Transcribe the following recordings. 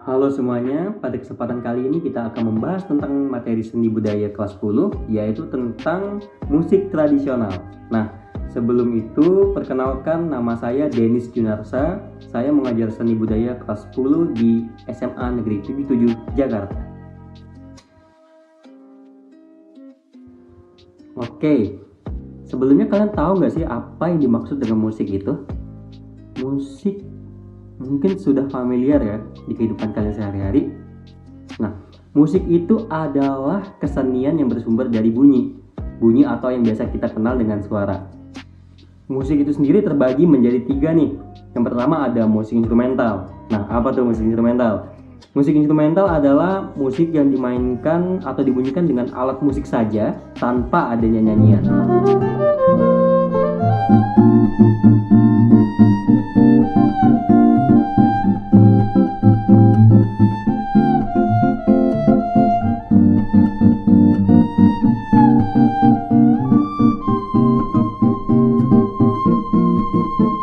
Halo semuanya, pada kesempatan kali ini kita akan membahas tentang materi seni budaya kelas 10, yaitu tentang musik tradisional. Nah, sebelum itu perkenalkan, nama saya Denis Junarsa. Saya mengajar seni budaya kelas 10 di SMA Negeri 77 Jakarta. Oke, sebelumnya kalian tahu nggak sih apa yang dimaksud dengan musik itu? Musik mungkin sudah familiar ya di kehidupan kalian sehari-hari. Nah, musik itu adalah kesenian yang bersumber dari bunyi atau yang biasa kita kenal dengan suara. Musik itu sendiri terbagi menjadi 3 nih. Yang pertama ada musik instrumental. Nah, apa tuh musik instrumental? Musik instrumental adalah musik yang dimainkan atau dibunyikan dengan alat musik saja tanpa adanya nyanyian.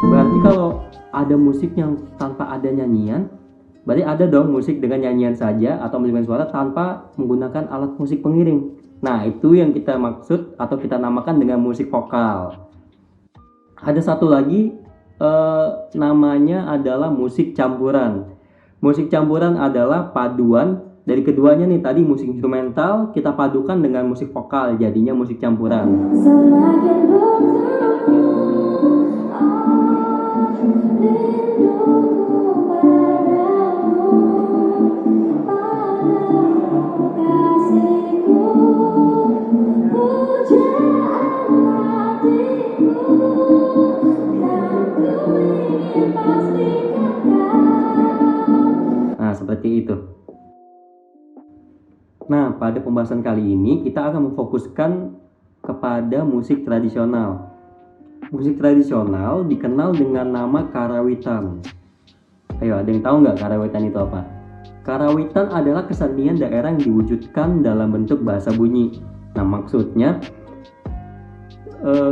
Berarti kalau ada musik yang tanpa ada nyanyian, berarti ada dong musik dengan nyanyian saja atau menimbulkan suara tanpa menggunakan alat musik pengiring. Nah, itu yang kita maksud atau kita namakan dengan musik vokal. Ada satu lagi namanya adalah musik campuran. Musik campuran adalah paduan dari keduanya nih, tadi musik instrumental kita padukan dengan musik vokal, jadinya musik campuran. Nah, seperti itu. Nah, pada pembahasan kali ini kita akan memfokuskan kepada musik tradisional. Musik tradisional dikenal dengan nama karawitan. Ayo, ada yang tahu nggak karawitan itu apa? Karawitan adalah kesenian daerah yang diwujudkan dalam bentuk bahasa bunyi. Nah, maksudnya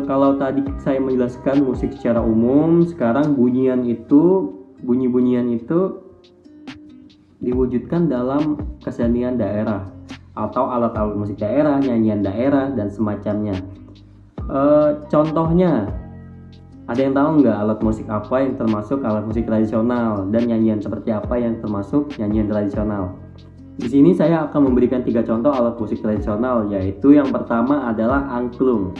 kalau tadi saya menjelaskan musik secara umum, sekarang bunyian itu diwujudkan dalam kesenian daerah atau alat-alat musik daerah, nyanyian daerah, dan semacamnya. Contohnya, ada yang tahu nggak alat musik apa yang termasuk alat musik tradisional dan nyanyian seperti apa yang termasuk nyanyian tradisional? Di sini saya akan memberikan 3 contoh alat musik tradisional, yaitu yang pertama adalah angklung.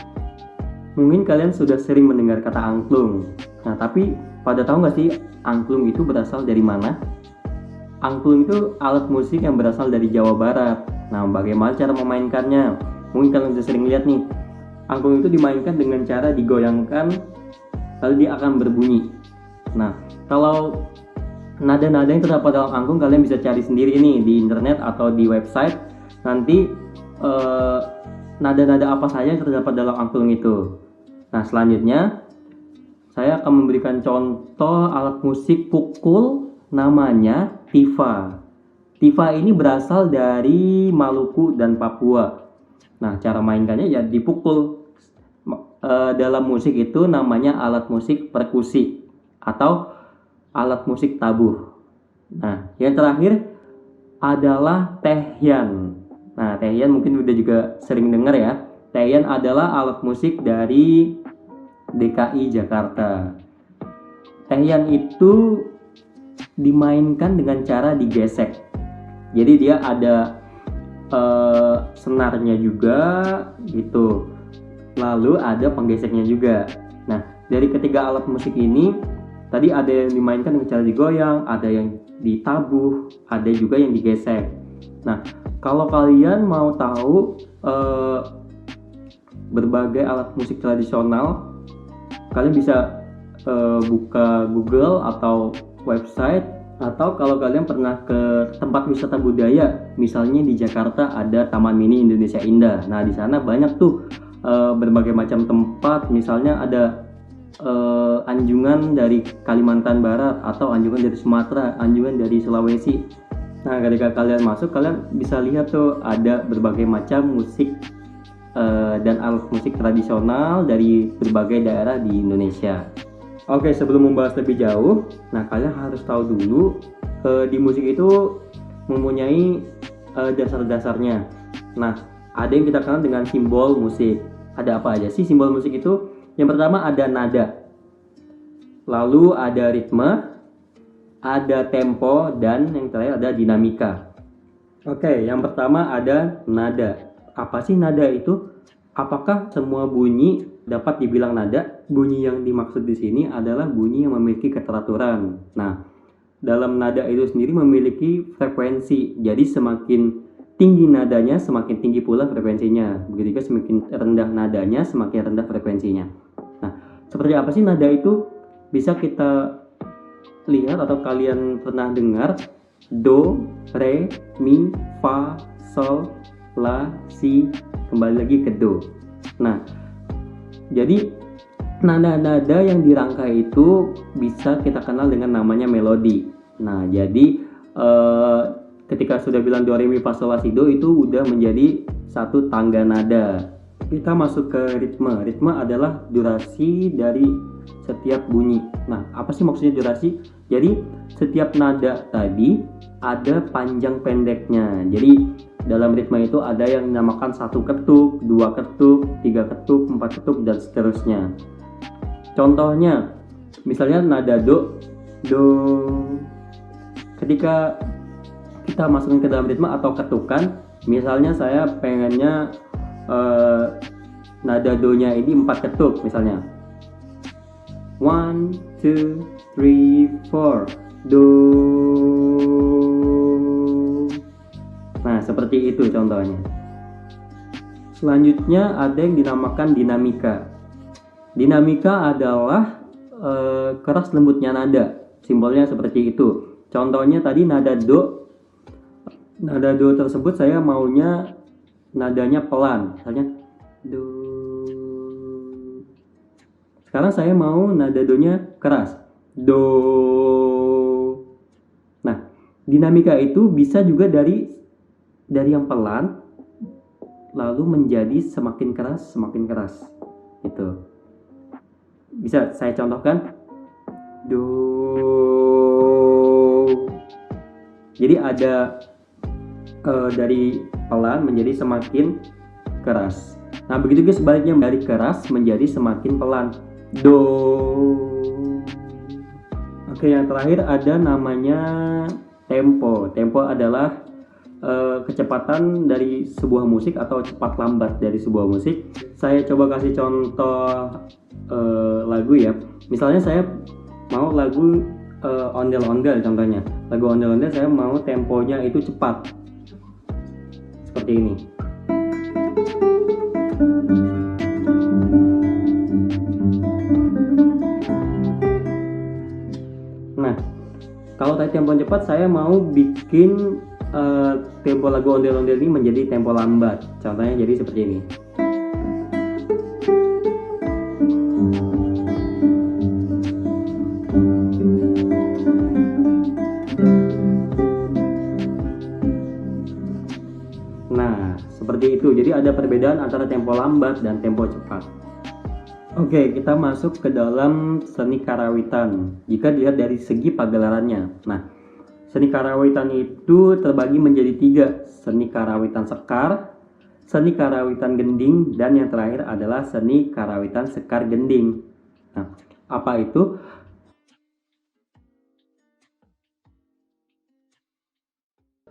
Mungkin kalian sudah sering mendengar kata angklung. Nah, tapi pada tahu nggak sih angklung itu berasal dari mana? Angklung itu alat musik yang berasal dari Jawa Barat. Nah, bagaimana cara memainkannya? Mungkin kalian sudah sering lihat nih. Angklung itu dimainkan dengan cara digoyangkan, lalu dia akan berbunyi. Nah, kalau nada-nada yang terdapat dalam angklung kalian bisa cari sendiri nih di internet atau di website. Nanti nada-nada apa saja yang terdapat dalam angklung itu. Nah, selanjutnya saya akan memberikan contoh alat musik pukul, namanya tifa. Tifa ini berasal dari Maluku dan Papua. Nah, cara mainkannya ya dipukul. Dalam musik itu namanya alat musik perkusi atau alat musik tabuh. Nah, yang terakhir adalah tehyan. Nah, tehyan mungkin udah juga sering dengar ya. Tehyan adalah alat musik dari DKI Jakarta. Tehyan itu dimainkan dengan cara digesek. Jadi dia ada senarnya juga gitu. Lalu ada penggeseknya juga. Nah, dari ketiga alat musik ini tadi ada yang dimainkan dengan cara digoyang, ada yang ditabuh, ada juga yang digesek. Nah, kalau kalian mau tahu berbagai alat musik tradisional, kalian bisa buka Google atau website, atau kalau kalian pernah ke tempat wisata budaya, misalnya di Jakarta ada Taman Mini Indonesia Indah. Nah, di sana banyak tuh berbagai macam tempat, misalnya ada anjungan dari Kalimantan Barat atau anjungan dari Sumatera, anjungan dari Sulawesi. Nah, ketika kalian masuk, kalian bisa lihat tuh ada berbagai macam musik dan alat musik tradisional dari berbagai daerah di Indonesia. Oke, sebelum membahas lebih jauh, nah kalian harus tahu dulu di musik itu mempunyai dasar-dasarnya. Nah, ada yang kita kenal dengan simbol musik. Ada apa aja sih simbol musik itu? Yang pertama ada nada, lalu ada ritme, ada tempo, dan yang terakhir ada dinamika. Oke, yang pertama ada nada. Apa sih nada itu? Apakah semua bunyi dapat dibilang nada? Bunyi yang dimaksud di sini adalah bunyi yang memiliki keteraturan. Nah, dalam nada itu sendiri memiliki frekuensi. Jadi semakin tinggi nadanya, semakin tinggi pula frekuensinya. Begitu juga semakin rendah nadanya, semakin rendah frekuensinya. Nah, seperti apa sih nada itu? Bisa kita lihat atau kalian pernah dengar do, re, mi, fa, sol, la, si, kembali lagi ke do. Nah, jadi nada-nada yang dirangkai itu bisa kita kenal dengan namanya melodi. Nah, jadi ketika sudah bilang do, re, mi, fa, sol, la, si, do itu udah menjadi satu tangga nada. Kita masuk ke ritme. Ritme adalah durasi dari setiap bunyi. Nah, apa sih maksudnya durasi? Jadi setiap nada tadi ada panjang pendeknya. Jadi dalam ritme itu ada yang dinamakan 1 ketuk, 2 ketuk, 3 ketuk, 4 ketuk, dan seterusnya. Contohnya, misalnya nada do. Ketika kita masukin ke dalam ritme atau ketukan, misalnya saya pengennya nada do-nya ini 4 ketuk misalnya. 1, 2, 3, 4 do. Nah, seperti itu contohnya. Selanjutnya ada yang dinamakan dinamika. Dinamika adalah keras lembutnya nada. Simbolnya seperti itu. Contohnya tadi nada do. Nada do tersebut saya maunya nadanya pelan. Misalnya do. Sekarang saya mau nada do-nya keras. Do. Nah, dinamika itu bisa juga dari yang pelan lalu menjadi semakin keras, semakin keras. Itu. Bisa saya contohkan. Do. Jadi ada dari pelan menjadi semakin keras. Nah, begitu juga sebaliknya dari keras menjadi semakin pelan. Do. Oke, yang terakhir ada namanya tempo. Tempo adalah kecepatan dari sebuah musik atau cepat lambat dari sebuah musik. Saya coba kasih contoh lagu ya. Misalnya saya mau lagu ondel-ondel contohnya. Lagu ondel-ondel saya mau temponya itu cepat. Seperti ini. Nah, kalau tadi tempo cepat, saya mau bikin tempo lagu ondel-ondel ini menjadi tempo lambat. Contohnya jadi seperti ini. Nah, seperti itu. Jadi ada perbedaan antara tempo lambat dan tempo cepat. Oke, kita masuk ke dalam seni karawitan. Jika dilihat dari segi pagelarannya. Nah, seni karawitan itu terbagi menjadi 3. Seni karawitan sekar, seni karawitan gending, dan yang terakhir adalah seni karawitan sekar gending. Nah, apa itu?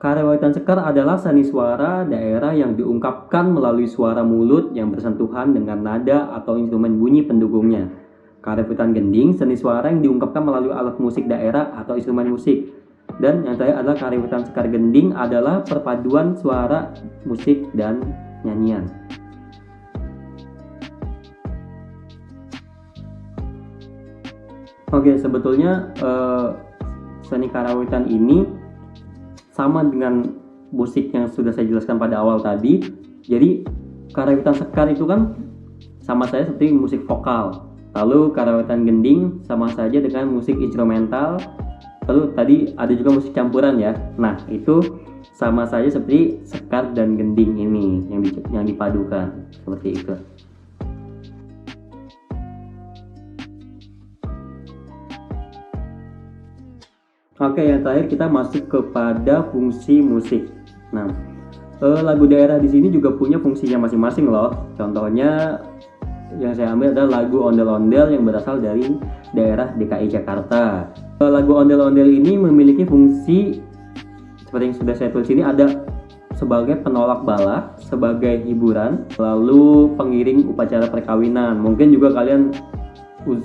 Karawitan sekar adalah seni suara daerah yang diungkapkan melalui suara mulut yang bersentuhan dengan nada atau instrumen bunyi pendukungnya. Karawitan gending, seni suara yang diungkapkan melalui alat musik daerah atau instrumen musik. Dan yang terakhir adalah karawitan sekar gending adalah perpaduan suara, musik, dan nyanyian. Oke, sebetulnya seni karawitan ini sama dengan musik yang sudah saya jelaskan pada awal tadi. Jadi karawitan sekar itu kan sama saja seperti musik vokal. Lalu karawitan gending sama saja dengan musik instrumental. Lalu tadi ada juga musik campuran ya. Nah, itu sama saja seperti sekar dan gending ini yang dipadukan seperti itu. Oke, yang terakhir kita masuk kepada fungsi musik. Nah, lagu daerah di sini juga punya fungsinya masing-masing loh. Contohnya yang saya ambil adalah lagu ondel-ondel yang berasal dari daerah DKI Jakarta. Lagu ondel-ondel ini memiliki fungsi seperti yang sudah saya tulis ini, ada sebagai penolak bala, sebagai hiburan, lalu pengiring upacara perkawinan. Mungkin juga kalian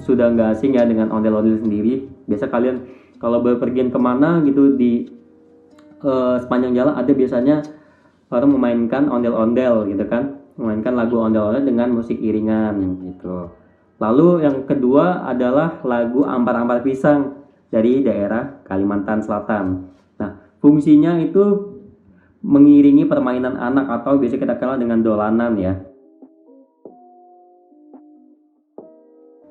sudah nggak asing ya dengan ondel-ondel sendiri. Biasa kalian kalau berpergian kemana gitu di sepanjang jalan ada biasanya orang memainkan ondel-ondel gitu kan, memainkan lagu ondel-ondel dengan musik iringan gitu. Lalu yang kedua adalah lagu Ampar-Ampar Pisang dari daerah Kalimantan Selatan. Nah, fungsinya itu mengiringi permainan anak atau biasa kita kenal dengan dolanan ya.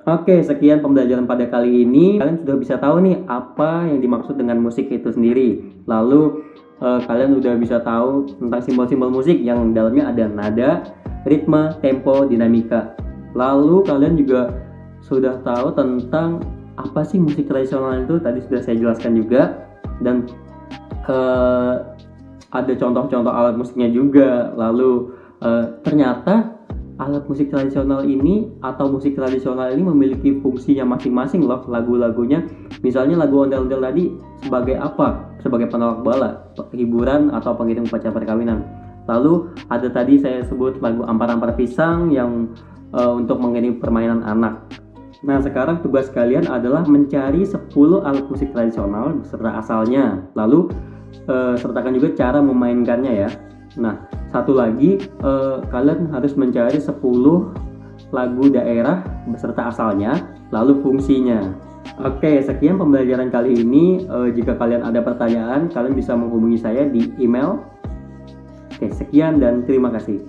Oke, sekian pembelajaran pada kali ini. Kalian sudah bisa tahu nih apa yang dimaksud dengan musik itu sendiri. Lalu kalian sudah bisa tahu tentang simbol-simbol musik yang dalamnya ada nada, ritme, tempo, dinamika. Lalu kalian juga sudah tahu tentang apa sih musik tradisional itu, tadi sudah saya jelaskan juga. Dan ada contoh-contoh alat musiknya juga. Lalu ternyata alat musik tradisional ini atau musik tradisional ini memiliki fungsinya masing-masing loh lagu-lagunya. Misalnya lagu ondel-ondel tadi sebagai apa? Sebagai penolak bala, hiburan atau pengiring upacara perkawinan. Lalu ada tadi saya sebut lagu Ampar-Ampar Pisang yang untuk mengiring permainan anak. Nah, sekarang tugas kalian adalah mencari 10 alat musik tradisional beserta asalnya. Lalu sertakan juga cara memainkannya ya. Nah, satu lagi kalian harus mencari 10 lagu daerah beserta asalnya, lalu fungsinya. Oke, sekian pembelajaran kali ini. Jika kalian ada pertanyaan, kalian bisa menghubungi saya di email. Oke, sekian dan terima kasih.